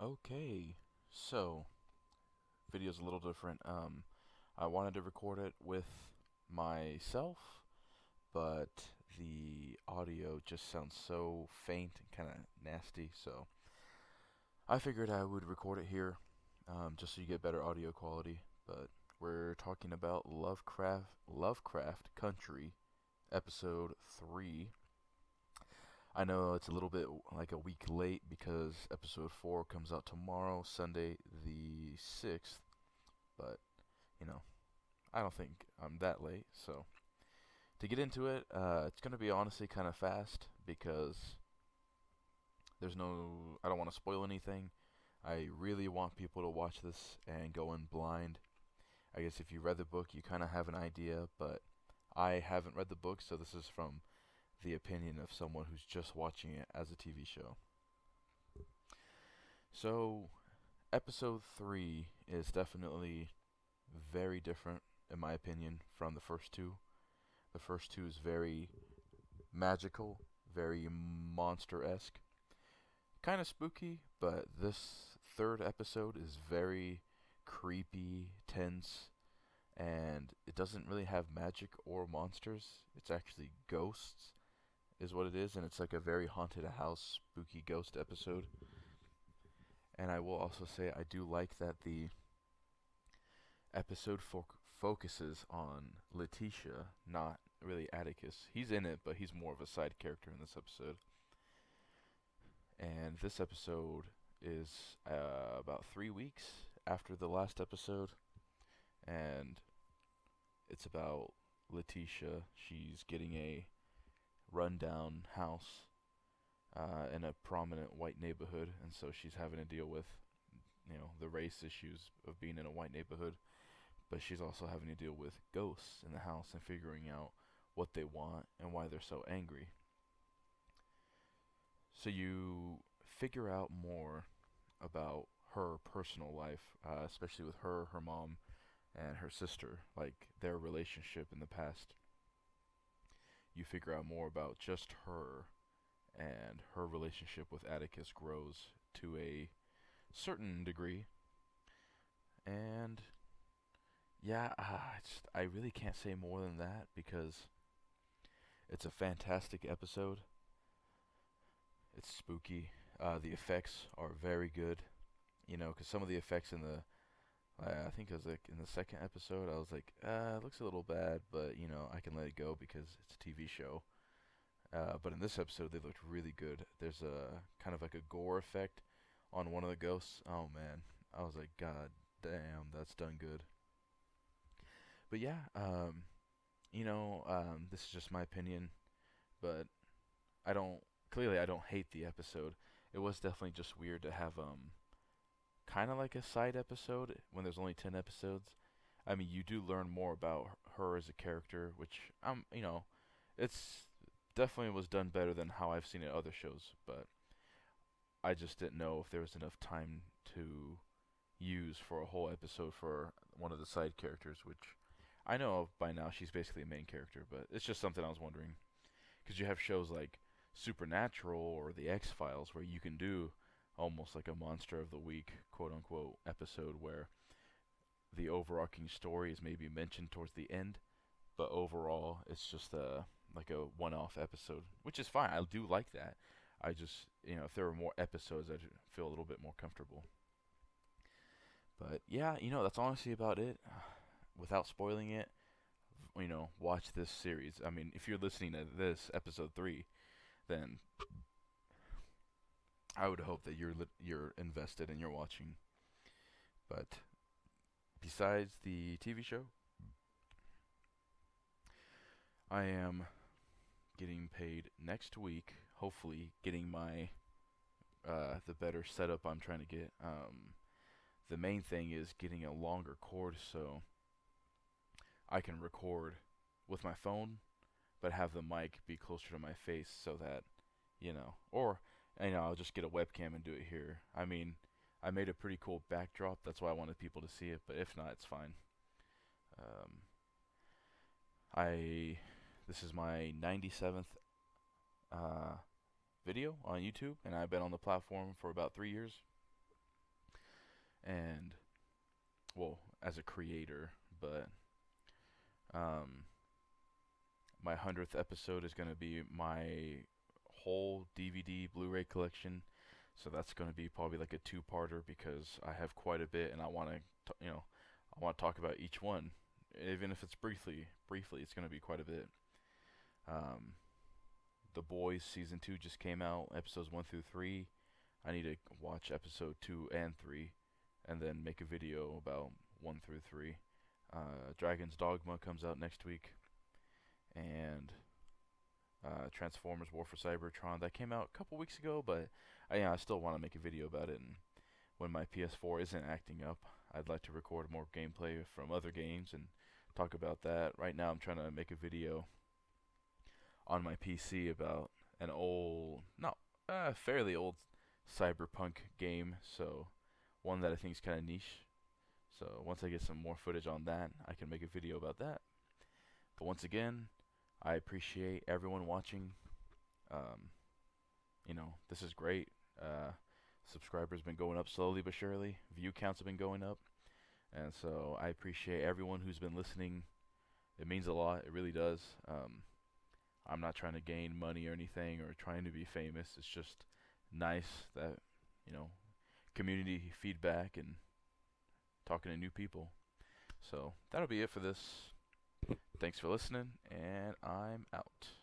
Okay, so video's a little different. I wanted to record it with myself, but the audio just sounds so faint and kind of nasty. So I figured I would record it here, just so you get better audio quality. But we're talking about Lovecraft Country, episode 3. I know it's a little bit like a week late because episode 4 comes out tomorrow, Sunday the 6th. But you know, I don't think I'm that late. So to get into it, it's gonna be honestly kind of fast because I don't want to spoil anything. I really want people to watch this and go in blind. I guess if you read the book, you kind of have an idea, but I haven't read the book, so this is from the opinion of someone who's just watching it as a TV show. So, episode 3 is definitely very different, in my opinion, from the first two. The first two is very magical, very monster esque, kind of spooky, but this third episode is very creepy, tense, and it doesn't really have magic or monsters. It's actually ghosts, is what it is, and it's like a very haunted house, spooky ghost episode. And I will also say I do like that the episode focuses on Letitia, not really Atticus. He's in it, but he's more of a side character in this episode. And this episode is about 3 weeks after the last episode, and it's about Letitia. She's getting a rundown house in a prominent white neighborhood, and so she's having to deal with, the race issues of being in a white neighborhood. But she's also having to deal with ghosts in the house and figuring out what they want and why they're so angry. So you figure out more about her personal life, especially with her mom, and her sister, like their relationship in the past. You figure out more about just her, and her relationship with Atticus grows to a certain degree. And yeah, I really can't say more than that because it's a fantastic episode. It's spooky. The effects are very good. Because some of the effects in I think it was like in the second episode, I was like, it looks a little bad, but I can let it go because it's a TV show. But in this episode, they looked really good. There's a kind of like a gore effect on one of the ghosts. Oh man, I was like, God damn, that's done good. But yeah, this is just my opinion, but I don't clearly I don't hate the episode. It was definitely just weird to have kind of like a side episode when there's only 10 episodes. I mean, you do learn more about her as a character, which it's definitely was done better than how I've seen it in other shows, but I just didn't know if there was enough time to use for a whole episode for one of the side characters, which I know by now she's basically a main character, but it's just something I was wondering. Because you have shows like Supernatural or The X Files where you can do almost like a monster of the week, quote unquote, episode where the overarching story is maybe mentioned towards the end, but overall it's just like a one-off episode, which is fine. I do like that. I just, if there were more episodes, I'd feel a little bit more comfortable. But yeah, that's honestly about it. Without spoiling it, watch this series. I mean, if you're listening to this episode 3, then I would hope that you're invested and you're watching. But besides the TV show, I am getting paid next week. Hopefully, getting my the better setup I'm trying to get. The main thing is getting a longer cord so I can record with my phone, but have the mic be closer to my face so that or I'll just get a webcam and do it here. I mean, I made a pretty cool backdrop. That's why I wanted people to see it. But if not, it's fine. Um, I This is my 97th video on YouTube, and I've been on the platform for about 3 years. and well, as a creator, but um, my 100th episode is going to be my whole DVD Blu-ray collection. So that's going to be probably like a two-parter because I have quite a bit and I want to, I want to talk about each one, even if it's briefly. Briefly, it's going to be quite a bit. Um, The Boys season 2 just came out, episodes 1 through 3. I need to watch episode 2 and 3 and then make a video about 1 through 3. Dragon's Dogma comes out next week, and Transformers War for Cybertron that came out a couple weeks ago, but I still want to make a video about it. And when my PS4 isn't acting up, I'd like to record more gameplay from other games and talk about that. Right now, I'm trying to make a video on my PC about an old, not fairly old cyberpunk game, so one that I think is kind of niche. So once I get some more footage on that, I can make a video about that. But once again, I appreciate everyone watching. Um, this is great. Subscribers been going up slowly but surely. View counts have been going up, and so I appreciate everyone who's been listening. It means a lot. It really does. I'm not trying to gain money or anything or trying to be famous. It's just nice that, you know, community feedback and talking to new people. So that'll be it for this. Thanks for listening, and I'm out.